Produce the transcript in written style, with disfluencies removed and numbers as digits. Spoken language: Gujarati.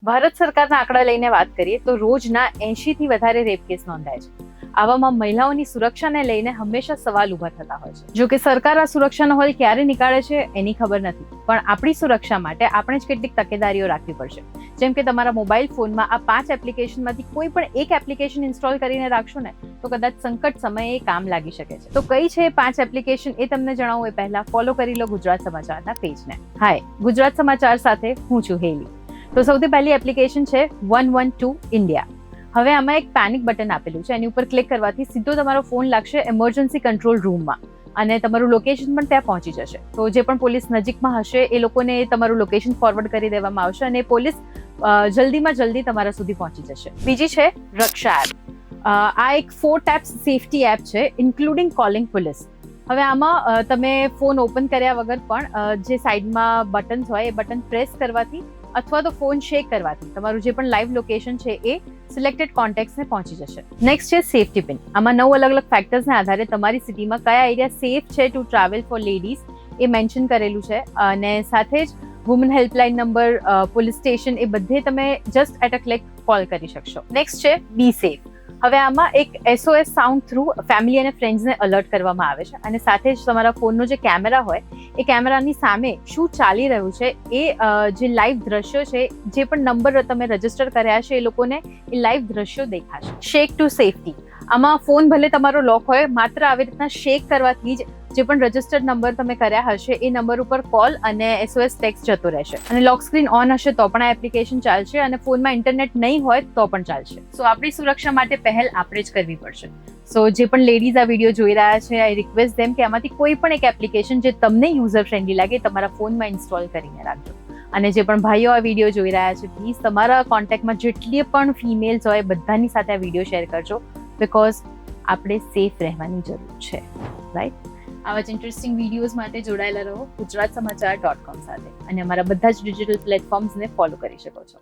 ભારત સરકારના આંકડા લઈને વાત કરીએ તો રોજના 80 થી વધારે રેપ કેસ નોંધાય છે. આવામાં મહિલાઓની સુરક્ષાને લઈને હંમેશા સવાલ ઊભા થતા હોય છે. જો કે સરકાર આ સુરક્ષાનો હલ ક્યારે નીકાળે છે એની ખબર નથી, પણ આપણી સુરક્ષા માટે આપણે જ કેટલીક તકેદારીઓ રાખવી પડશે. જેમ કે તમારા મોબાઈલ ફોનમાં આ 5 એપ્લિકેશનમાંથી કોઈ પણ એક એપ્લિકેશન ઇન્સ્ટોલ કરીને રાખશો ને તો કદાચ સંકટ સમયે એ કામ લાગી શકે છે. તો કઈ છે એ 5 એપ્લિકેશન એ તમને જણાવું એ પહેલા ફોલો કરી લો ગુજરાત સમાચારના પેજને. હાય, ગુજરાત સમાચાર સાથે હું છું હેલી. તો સૌથી પહેલી એપ્લિકેશન છે 112 ઇન્ડિયા. હવે આમાં એક પેનિક બટન આપેલું છે, એની ઉપર ક્લિક કરવાથી સીધો તમારો ફોન લાગશે એમરજન્સી કંટ્રોલ રૂમમાં અને તમારું લોકેશન પણ ત્યાં પહોંચી જશે. તો જે પણ પોલીસ નજીકમાં હશે એ લોકોને તમારું લોકેશન ફોરવર્ડ કરી દેવામાં આવશે અને પોલીસ જલ્દીમાં જલ્દી તમારા સુધી પહોંચી જશે. બીજી છે રક્ષા એપ. આ એક 4 ટેપ્સ સેફટી એપ છે, ઇન્ક્લુડિંગ કોલિંગ પોલીસ. હવે આમાં તમે ફોન ઓપન કર્યા વગર પણ જે સાઈડમાં બટન્સ હોય એ બટન પ્રેસ કરવાથી અથવા તો ફોન શેક કરવાથી તમારું જે પણ લાઈવ લોકેશન છે એ સિલેક્ટેડ કોન્ટેક્ટ્સને પહોંચી જશે. નેક્સ્ટ છે સેફટી પિન. આમાં 9 અલગ અલગ ફેક્ટર્સને આધારે તમારી સિટીમાં કયા એરિયા સેફ છે ટુ ટ્રાવેલ ફોર લેડીઝ એ મેન્શન કરેલું છે અને સાથે જ woman helpline number, police station એ બધે તમે just at a click call કરી શકશો. નેક્સ્ટ છે બી સેફ. હવે આમાં એક SOS સાઉન્ડ થ્રુ ફેમિલી અને ફ્રેન્ડ્સને અલર્ટ કરવામાં આવે છે અને સાથે જ તમારા ફોનનો જે કેમેરા હોય એ કેમેરાની સામે શું ચાલી રહ્યું છે એ જે લાઈવ દ્રશ્યો છે, જે પણ નંબર તમે રજીસ્ટર કર્યા છે એ લોકોને એ લાઈવ દ્રશ્યો દેખાશે. શેક ટુ સેફટી. આમાં ફોન ભલે તમારો લોક હોય, માત્ર આવી રીતના શેક કરવાથી જ જે પણ રજીસ્ટર્ડ નંબર તમે કર્યા હશે એ નંબર ઉપર કોલ અને SOS ટેક્સ્ટ જતો રહેશે. અને લોક સ્ક્રીન ઓન હશે તો પણ આ એપ્લિકેશન ચાલશે અને ફોનમાં ઇન્ટરનેટ નહીં હોય તો પણ ચાલશે. સો આપણી સુરક્ષા માટે પહેલ આપણે જ કરવી પડશે. સો જે પણ લેડીઝ આ વિડીયો જોઈ રહ્યા છે, આઈ રિક્વેસ્ટ ધેમ કે આમાંથી કોઈ પણ એક એપ્લિકેશન જે તમને યુઝર ફ્રેન્ડલી લાગે તમારા ફોનમાં ઇન્સ્ટોલ કરીને રાખજો. અને જે પણ ભાઈઓ આ વિડીયો જોઈ રહ્યા છે, પ્લીઝ તમારા કોન્ટેક્ટમાં જેટલી પણ ફિમેલ્સ હોય બધાની સાથે આ વિડીયો શેર કરજો, બિકોઝ આપણે સેફ રહેવાની જરૂર છે, રાઈટ? આવા જ ઇન્ટરેસ્ટિંગ વિડીયોઝ માટે જોડાયેલા રહો gujatsamachaar.com સાથે અને અમારા બધા જ ડિજિટલ પ્લેટફોર્મ્સને ફોલો કરી શકો છો.